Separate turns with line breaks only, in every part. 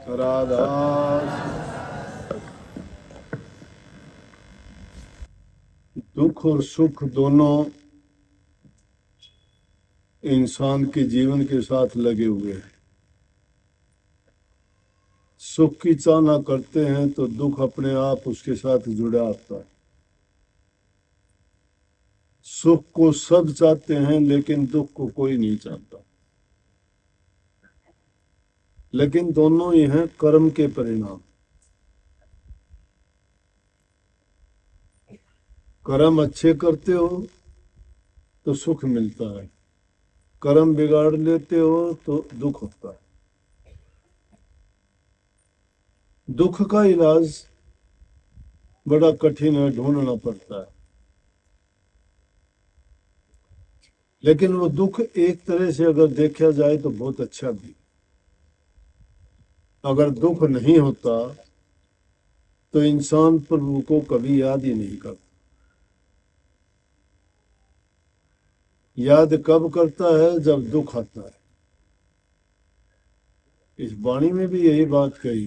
राधा। दुख और सुख दोनों इंसान के जीवन के साथ लगे हुए हैं। सुख की चाहना करते हैं तो दुख अपने आप उसके साथ जुड़ा आता है। सुख को सब चाहते हैं लेकिन दुख को कोई नहीं चाहता। लेकिन दोनों ही हैं कर्म के परिणाम। कर्म अच्छे करते हो तो सुख मिलता है, कर्म बिगाड़ लेते हो तो दुख होता है। दुख का इलाज बड़ा कठिन है, ढूंढना पड़ता है। लेकिन वो दुख एक तरह से अगर देखा जाए तो बहुत अच्छा भी। अगर दुख नहीं होता तो इंसान प्रभु को कभी याद ही नहीं करता। याद कब करता है? जब दुख आता है। इस वाणी में भी यही बात कही,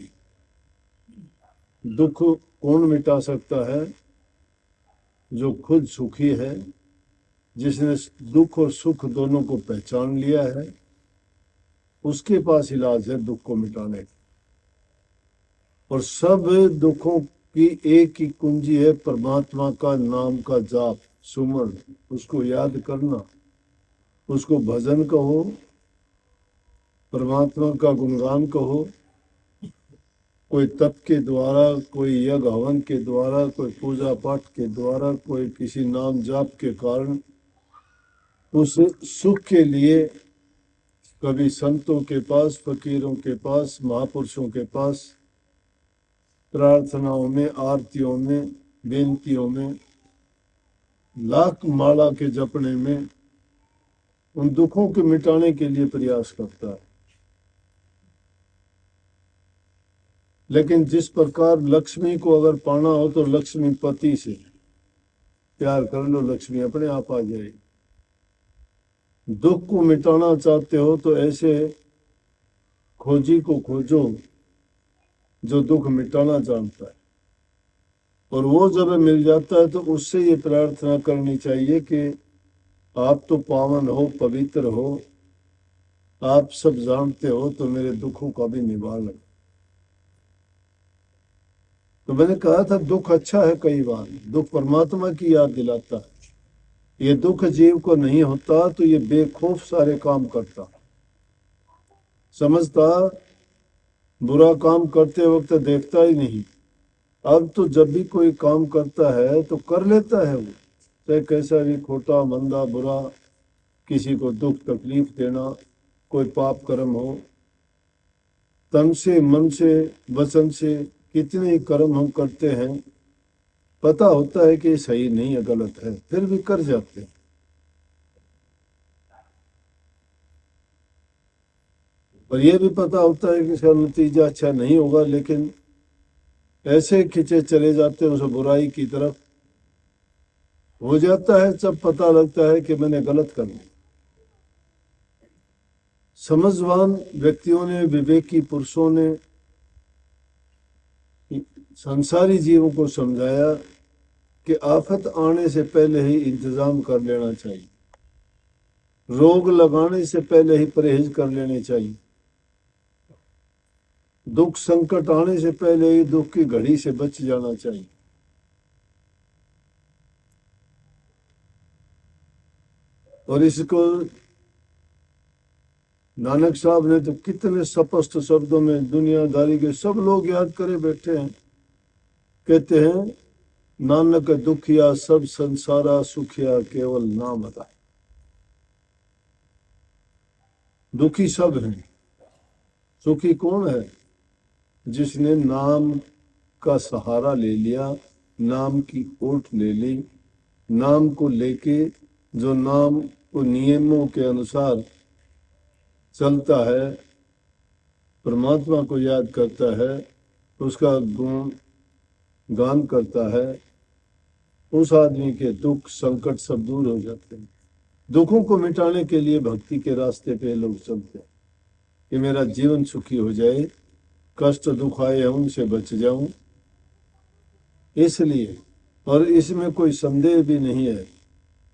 दुख कौन मिटा सकता है? जो खुद सुखी है, जिसने दुख और सुख दोनों को पहचान लिया है, उसके पास इलाज है दुख को मिटाने का। और सब दुखों की एक ही कुंजी है, परमात्मा का नाम का जाप, सुमरण, उसको याद करना, उसको भजन कहो, परमात्मा का गुणगान कहो। कोई तप के द्वारा, कोई यज्ञ हवन के द्वारा, कोई पूजा पाठ के द्वारा, कोई किसी नाम जाप के कारण उस सुख के लिए कभी संतों के पास, फकीरों के पास, महापुरुषों के पास प्रार्थनाओं में, आरतियों में, बेनतियों में, लाख माला के जपने में उन दुखों के मिटाने के लिए प्रयास करता है। लेकिन जिस प्रकार लक्ष्मी को अगर पाना हो तो लक्ष्मी पति से प्यार कर लो, लक्ष्मी अपने आप आ जाएगी। दुख को मिटाना चाहते हो तो ऐसे खोजी को खोजो जो दुख मिटाना जानता है। और वो जब मिल जाता है तो उससे ये प्रार्थना करनी चाहिए कि आप तो पावन हो, पवित्र हो, आप सब जानते हो, तो मेरे दुखों का भी निवारण। तो मैंने कहा था दुख अच्छा है, कई बार दुख परमात्मा की याद दिलाता है। ये दुख जीव को नहीं होता तो ये बेखौफ सारे काम करता, समझता, बुरा काम करते वक्त देखता ही नहीं। अब तो जब भी कोई काम करता है तो कर लेता है वो, चाहे कैसा भी खोटा मंदा बुरा, किसी को दुख तकलीफ देना, कोई पाप कर्म हो। तन से, मन से, वचन से कितने ही कर्म हम करते हैं, पता होता है कि सही नहीं है, गलत है, फिर भी कर जाते हैं। और ये भी पता होता है कि इसका नतीजा अच्छा नहीं होगा, लेकिन ऐसे खिंचे चले जाते हैं उस बुराई की तरफ। हो जाता है जब पता लगता है कि मैंने गलत कर लिया। समझवान व्यक्तियों ने, विवेकी पुरुषों ने संसारी जीवों को समझाया कि आफत आने से पहले ही इंतजाम कर लेना चाहिए, रोग लगाने से पहले ही परहेज कर लेने चाहिए, दुख संकट आने से पहले ही दुख की घड़ी से बच जाना चाहिए। और इसको नानक साहब ने तो कितने स्पष्ट शब्दों में दुनियादारी के सब लोग याद करे बैठे हैं। कहते हैं, नानक दुखिया सब संसारा, सुखिया केवल नाम अदा। दुखी सब हैं, सुखी कौन है? जिसने नाम का सहारा ले लिया, नाम की ओट ले ली, नाम को लेके जो नाम को नियमों के अनुसार चलता है, परमात्मा को याद करता है, उसका गुण गान करता है, उस आदमी के दुख संकट सब दूर हो जाते हैं। दुखों को मिटाने के लिए भक्ति के रास्ते पे लोग चलते हैं कि मेरा जीवन सुखी हो जाए, कष्ट दुख आए हैं उनसे बच जाऊं। इसलिए, और इसमें कोई संदेह भी नहीं है,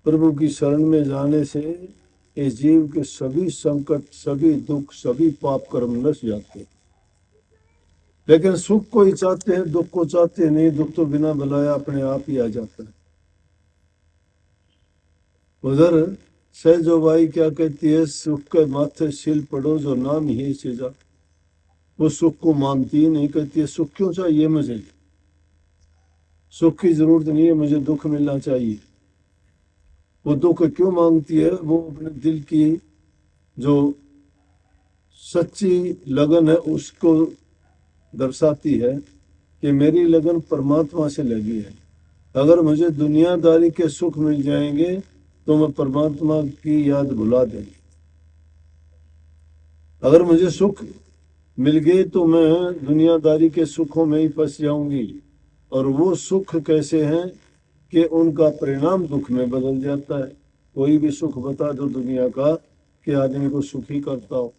प्रभु की शरण में जाने से इस जीव के सभी संकट, सभी दुख, सभी पाप कर्म नष्ट जाते हैं। लेकिन सुख को ही चाहते हैं, दुख को चाहते नहीं। दुख तो बिना बुलाया अपने आप ही आ जाता है। उधर सहजो बाई क्या कहती है, सुख के माथे सिल पड़ो जो नाम ही सीजा। वो सुख को मानती ही नहीं, कहती है सुख क्यों चाहिए मुझे, सुख की जरूरत नहीं है, मुझे दुख मिलना चाहिए। वो दुख क्यों मांगती है, वो अपने दिल की जो सच्ची लगन है उसको दर्शाती है कि मेरी लगन परमात्मा से लगी है। अगर मुझे दुनियादारी के सुख मिल जाएंगे तो मैं परमात्मा की याद भुला देंगे। अगर मुझे सुख मिल गए तो मैं दुनियादारी के सुखों में ही फंस जाऊंगी। और वो सुख कैसे हैं कि उनका परिणाम दुख में बदल जाता है। कोई भी सुख बता दो दुनिया का कि आदमी को सुखी करता हो,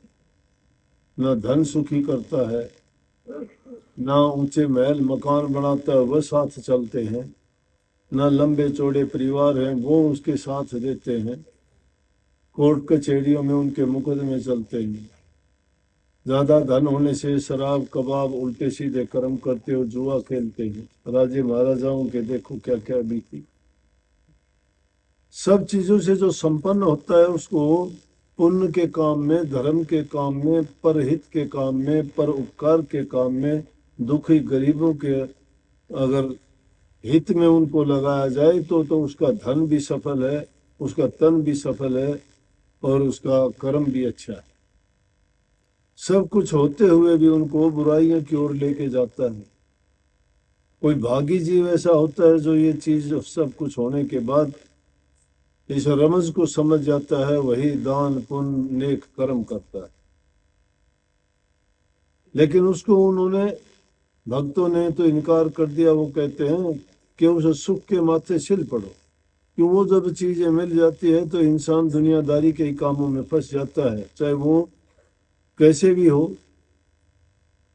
ना धन सुखी करता है, ना ऊंचे महल मकान बनाता है वह साथ चलते हैं, ना लंबे चौड़े परिवार हैं वो उसके साथ देते हैं, कोर्ट कचहरियों में उनके मुकदमे चलते हैं। ज्यादा धन होने से शराब कबाब उल्टे सीधे कर्म करते और जुआ खेलते हैं। राजे महाराजाओं के देखो क्या क्या बीती। सब चीजों से जो संपन्न होता है उसको पुण्य के काम में, धर्म के काम में, परहित के काम में, पर उपकार के काम में, दुखी गरीबों के अगर हित में उनको लगाया जाए तो उसका धन भी सफल है, उसका तन भी सफल है और उसका कर्म भी अच्छा है। सब कुछ होते हुए भी उनको बुराइयों की ओर लेके जाता है। कोई भागी जीव ऐसा होता है जो ये चीज सब कुछ होने के बाद इस रमज को समझ जाता है, वही दान पुण्य नेक कर्म करता है। लेकिन उसको उन्होंने, भक्तों ने तो इनकार कर दिया। वो कहते हैं कि उस सुख के माथे सिल पड़ो। क्यों, वो जब चीजें मिल जाती है तो इंसान दुनियादारी के कामों में फंस जाता है, चाहे वो कैसे भी हो,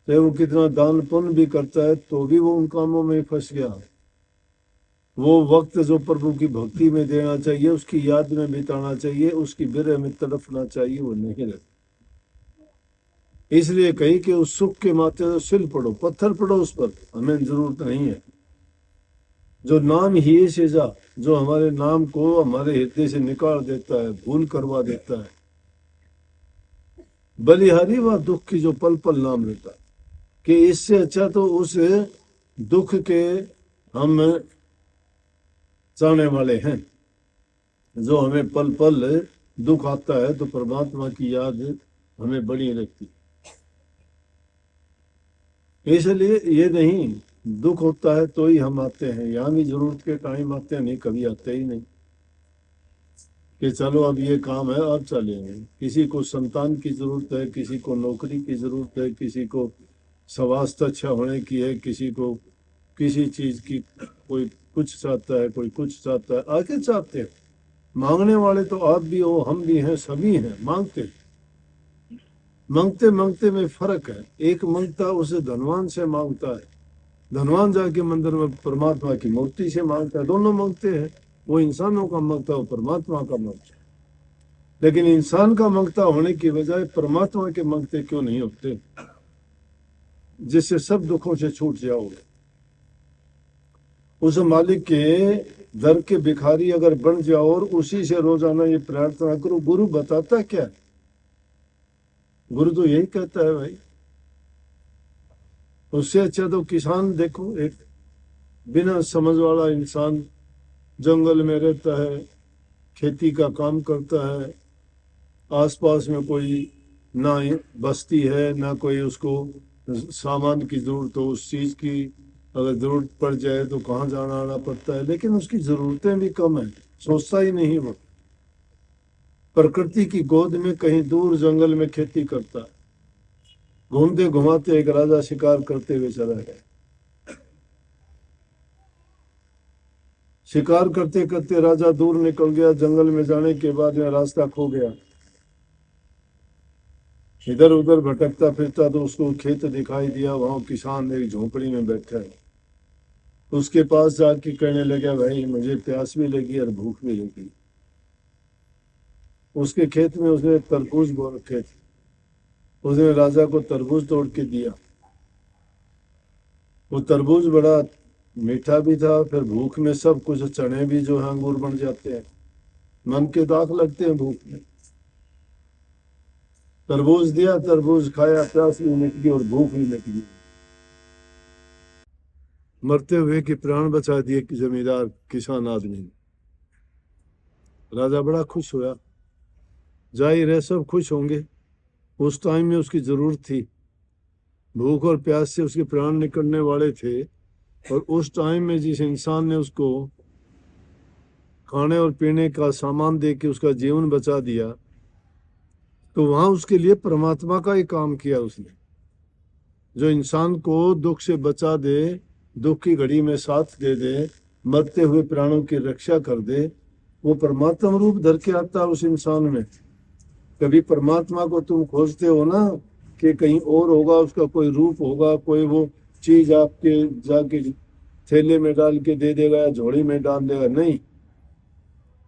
चाहे वो कितना दान पुण्य भी करता है तो भी वो उन कामों में फंस गया। वो वक्त जो प्रभु की भक्ति में देना चाहिए, उसकी याद में बिताना चाहिए, उसकी बिरह में तड़पना चाहिए, वो नहीं रहता। इसलिए कही कि उस सुख के माथे तो सिल पड़ो, पत्थर पड़ो उस पर, हमें जरूरत नहीं है। जो नाम ही सेजा, जो हमारे नाम को हमारे हृदय से निकाल देता है, भूल करवा देता है। बलिहारी व दुख की जो पल पल नाम लेता है, कि इससे अच्छा तो उस दुख के हम चाहने वाले हैं जो हमें पल पल दुख आता है तो परमात्मा की याद हमें बड़ी लगती। इसलिए ये नहीं दुख होता है तो ही हम आते हैं, यहाँ भी जरूरत के टाइम आते हैं, नहीं कभी आते ही नहीं कि चलो अब ये काम है अब चलेंगे। किसी को संतान की जरूरत है, किसी को नौकरी की जरूरत है, किसी को स्वास्थ्य अच्छा होने की है, किसी को किसी चीज की, कोई कुछ चाहता है, कोई कुछ चाहता है, आगे चाहते हैं। मांगने वाले तो आप भी हो, हम भी हैं, सभी हैं, मांगते मांगते मांगते में फर्क है। एक मांगता उसे धनवान से मांगता है, धनवान जाके मंदिर में परमात्मा की मूर्ति से मांगता है, दोनों मांगते हैं। वो इंसानों का मांगता है, वो परमात्मा का मांगता है। लेकिन इंसान का मांगता होने की बजाय परमात्मा के मांगते क्यों नहीं होते, जिससे सब दुखों से छूट जाओगे। उस मालिक के दर के भिखारी अगर बन जाओ और उसी से रोजाना ये प्रार्थना करो। गुरु बताता क्या है, गुरु तो यही कहता है भाई। उससे अच्छा तो किसान देखो, एक बिना समझ वाला इंसान जंगल में रहता है, खेती का काम करता है, आसपास में कोई ना बस्ती है, ना कोई उसको सामान की जरूरत हो, उस चीज की अगर जरूरत पड़ जाए तो कहाँ जाना आना पड़ता है। लेकिन उसकी जरूरतें भी कम है, सोचता ही नहीं वो। प्रकृति की गोद में कहीं दूर जंगल में खेती करता है। घूमते घुमाते एक राजा शिकार करते हुए चला गया। शिकार करते करते राजा दूर निकल गया, जंगल में जाने के बाद में रास्ता खो गया। इधर उधर भटकता फिरता तो उसको खेत दिखाई दिया, वहां किसान एक झोपड़ी में बैठा है। उसके पास जाके कहने लगा, भाई मुझे प्यास भी लगी और भूख भी लगी। उसके खेत में उसने तरबूज बो रखे थे, उसने राजा को तरबूज तोड़ के दिया। वो तरबूज बड़ा मीठा भी था, फिर भूख में सब कुछ, चने भी जो है अंगूर बन जाते हैं, मन के दाग लगते हैं भूख में। तरबूज दिया, तरबूज खाया, प्यास भी मिट गई और भूख भी मिट गई। मरते हुए के प्राण बचा दिए कि जमींदार किसान आदमी ने। राजा बड़ा खुश हुआ। जाहिर है सब खुश होंगे, उस टाइम में उसकी जरूरत थी, भूख और प्यास से उसके प्राण निकलने वाले थे, और उस टाइम में जिस इंसान ने उसको खाने और पीने का सामान दे के उसका जीवन बचा दिया, तो वहां उसके लिए परमात्मा का ही काम किया उसने। जो इंसान को दुख से बचा दे, दुख की घड़ी में साथ दे दे, मरते हुए प्राणों की रक्षा कर दे, वो परमात्मा रूप धर के आता है उस इंसान में। कभी परमात्मा को तुम खोजते हो ना कि कहीं और होगा, उसका कोई रूप होगा, कोई वो चीज आपके जाके थैले में डाल के दे देगा या झोली में डाल देगा, नहीं।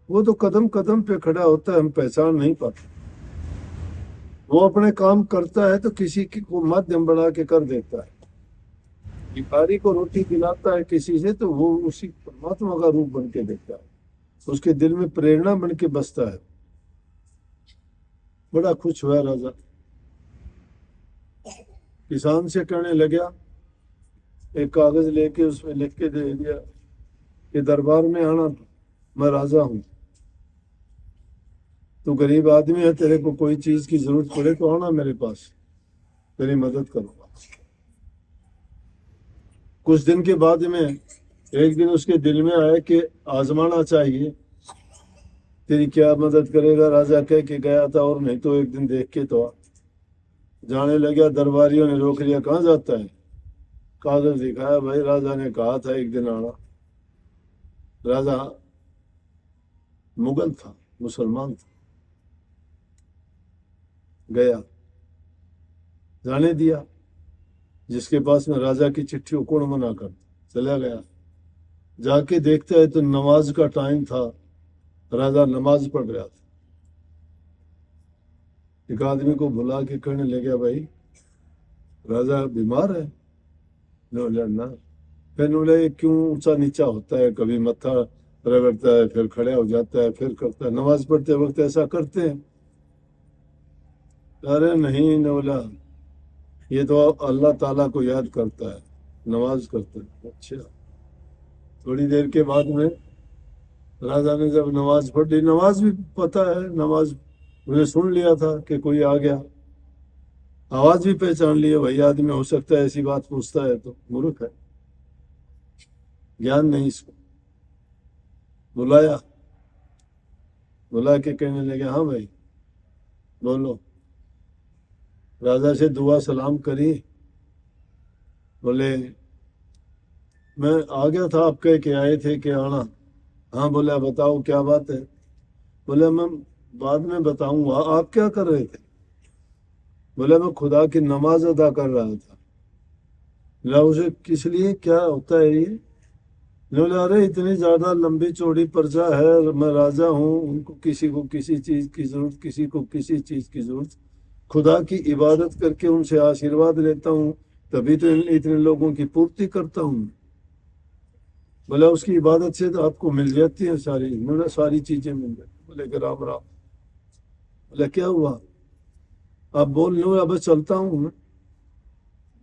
वो तो कदम कदम पे खड़ा होता है, हम पहचान नहीं पाते। वो अपने काम करता है तो किसी को माध्यम बना के कर देता है। भिखारी को रोटी खिलाता है किसी से, तो वो उसी परमात्मा का रूप बन के देखता है, उसके दिल में प्रेरणा बन के बसता है। बड़ा खुश हुआ राजा, किसान से कहने लगा, एक कागज लेके उसमें लिख के दे दिया कि दरबार में आना, मैं राजा हूं, तू गरीब आदमी है, तेरे को कोई चीज की जरूरत पड़े तो आना मेरे पास, तेरी मदद करूंगा। कुछ दिन के बाद में एक दिन उसके दिल में आया कि आजमाना चाहिए, तेरी क्या मदद करेगा। राजा कह के गया था, और नहीं तो एक दिन देख के तो आ। जाने लगा, दरबारियों ने रोक लिया, कहाँ जाता है। कागज दिखाया, भाई राजा ने कहा था एक दिन आना। राजा मुगल था, मुसलमान था, गया, जाने दिया। जिसके पास में राजा की चिट्ठी, कौन मना कर, चला गया। जाके देखता है तो नमाज का टाइम था, राजा नमाज पढ़ रहा था। एक आदमी को बुला के कहने लगा, भाई राजा बीमार है। ना, फिर बोले क्यों ऊंचा नीचा होता है, कभी मत्था रगड़ता है, फिर खड़ा हो जाता है, फिर करता है, नमाज पढ़ते वक्त ऐसा करते हैं। अरे नहीं, न बोला, ये तो अल्लाह ताला को याद करता है, नमाज करता है। अच्छा। थोड़ी देर के बाद में राजा ने जब नमाज पढ़ ली, नमाज भी पता है, नमाज मुझे सुन लिया था कि कोई आ गया, आवाज भी पहचान लिया, वही आदमी हो सकता है, ऐसी बात पूछता है तो मूर्ख है, ज्ञान नहीं इसको। बुलाया, बुला के कहने लगे, हाँ भाई बोलो। राजा से दुआ सलाम करी, बोले मैं आ गया था, आप कह के आए थे कि आना। हाँ, बोला बताओ क्या बात है। बोले मैं बाद में बताऊंगा, आप क्या कर रहे थे। बोले मैं खुदा की नमाज अदा कर रहा था। बोला उसे किस लिए, क्या होता है ये। बोले अरे इतनी ज्यादा लंबी चौड़ी प्रजा है, मैं राजा हूँ, उनको किसी को किसी चीज की जरूरत, किसी को किसी चीज की जरूरत, खुदा की इबादत करके उनसे आशीर्वाद लेता हूँ, तभी तो इतने लोगों की पूर्ति करता हूँ। बोला उसकी इबादत से तो आपको मिल जाती है सारी, मतलब सारी चीजें मिल जाती। बोले कि राम राम। बोला क्या हुआ, आप बोल लो, अब चलता हूँ मैं।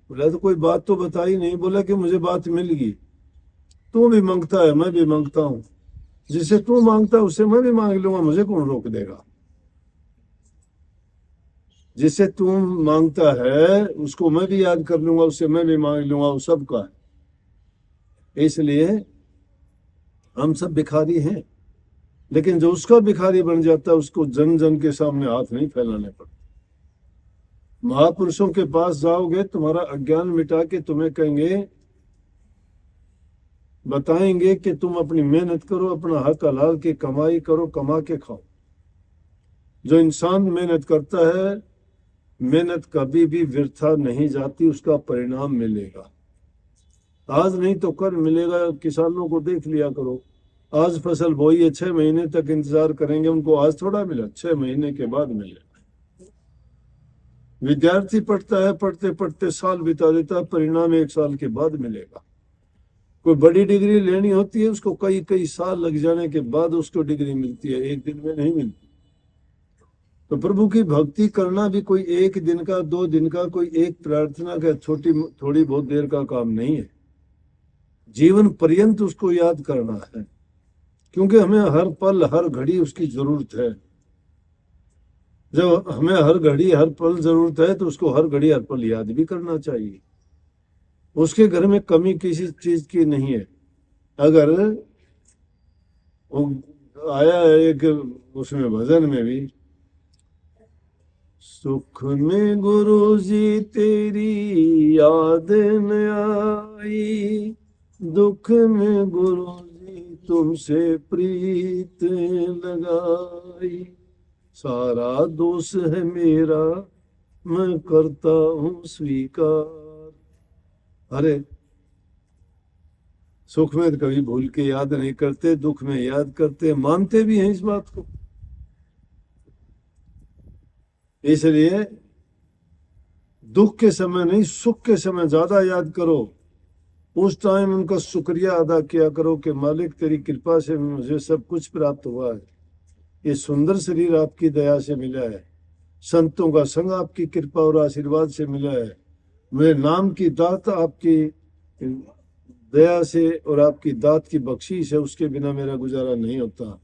बोला तो कोई बात तो बताई नहीं। बोला कि मुझे बात मिल गई, तू भी मांगता है मैं भी मांगता हूँ, जिसे तू मांगता है उससे मैं भी मांग लूंगा, मुझे कौन रोक देगा। जिसे तू मांगता है उसको मैं भी याद कर लूंगा, उससे मैं भी मांग लूंगा, वो सबका है। इसलिए हम सब भिखारी हैं, लेकिन जो उसका भिखारी बन जाता है उसको जन जन के सामने हाथ नहीं फैलाने पड़ते। महापुरुषों के पास जाओगे, तुम्हारा अज्ञान मिटा के तुम्हें कहेंगे, बताएंगे कि तुम अपनी मेहनत करो, अपना हक हलाल की कमाई करो, कमा के खाओ। जो इंसान मेहनत करता है, मेहनत कभी भी व्यर्था नहीं जाती, उसका परिणाम मिलेगा। आज नहीं तो कल मिलेगा। किसानों को देख लिया करो, आज फसल बोई है, 6 महीने तक इंतजार करेंगे, उनको आज थोड़ा मिला, 6 महीने के बाद मिलेगा। विद्यार्थी पढ़ता है, पढ़ते पढ़ते साल बिता देता है, परिणाम 1 साल के बाद मिलेगा। कोई बड़ी डिग्री लेनी होती है, उसको कई कई साल लग जाने के बाद उसको डिग्री मिलती है, एक दिन में नहीं मिलती। तो प्रभु की भक्ति करना भी कोई 1 दिन का, 2 दिन का, कोई एक प्रार्थना का थोड़ी बहुत देर का काम नहीं है। जीवन पर्यंत उसको याद करना है, क्योंकि हमें हर पल हर घड़ी उसकी जरूरत है। जब हमें हर घड़ी हर पल जरूरत है तो उसको हर घड़ी हर पल याद भी करना चाहिए। उसके घर में कमी किसी चीज की नहीं है। अगर वो आया है एक उसमें भजन में भी, सुख में गुरु जी तेरी याद न आई, दुख में गुरु जी तुमसे प्रीत लगाई, सारा दोष है मेरा मैं करता हूँ स्वीकार। अरे सुख में कभी भूल के याद नहीं करते, दुख में याद करते, मानते भी हैं इस बात को। इसलिए दुख के समय नहीं, सुख के समय ज्यादा याद करो। उस टाइम उनका शुक्रिया अदा किया करो कि मालिक तेरी कृपा से मुझे सब कुछ प्राप्त हुआ है। ये सुंदर शरीर आपकी दया से मिला है, संतों का संग आपकी कृपा और आशीर्वाद से मिला है, मेरे नाम की दात आपकी दया से और आपकी दात की बख्शीश है, उसके बिना मेरा गुजारा नहीं होता।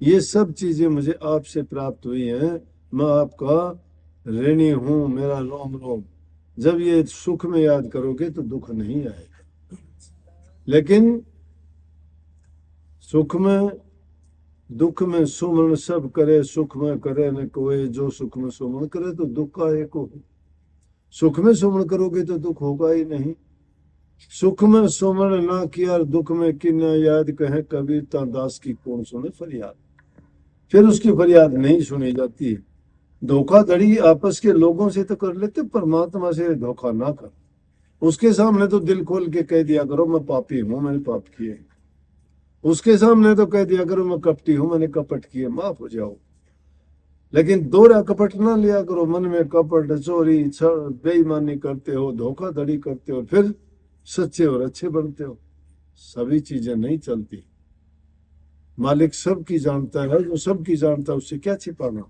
ये सब चीजें मुझे आपसे प्राप्त हुई हैं, मैं आपका ऋणी हूं, मेरा रोम रोम। जब ये सुख में याद करोगे तो दुख नहीं आएगा, लेकिन सुख में दुख में सुमन सब करे, सुख में करे न कोई, जो सुख में सुमन करे तो दुख आए को। सुख में सुमन करोगे तो दुख होगा ही नहीं। सुख में सुमन ना किया, दुख में किन्ना याद, कहे कबीर ता दास की कौन सुने फरियाद। फिर उसकी फरियाद नहीं सुनी जाती। धोखाधड़ी आपस के लोगों से तो कर लेते, परमात्मा से धोखा ना कर। उसके सामने तो दिल खोल के कह दिया करो मैं पापी हूं, मैंने पाप किए। उसके सामने तो कह दिया करो मैं कपटी हूं, मैंने कपट किए, माफ हो जाओ। लेकिन दोहरा कपट ना लिया करो, मन में कपट, चोरी, बेईमानी करते हो, धोखाधड़ी करते हो, फिर सच्चे और अच्छे बनते हो। सभी चीजें नहीं चलती। मालिक सबकी जानता है, जो सबकी जानता है उससे क्या छिपाना।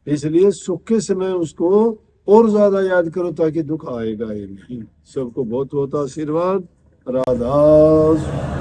इसलिए सुख के समय उसको और ज्यादा याद करो ताकि दुख आएगा ही नहीं। सबको बहुत बहुत आशीर्वाद। राधा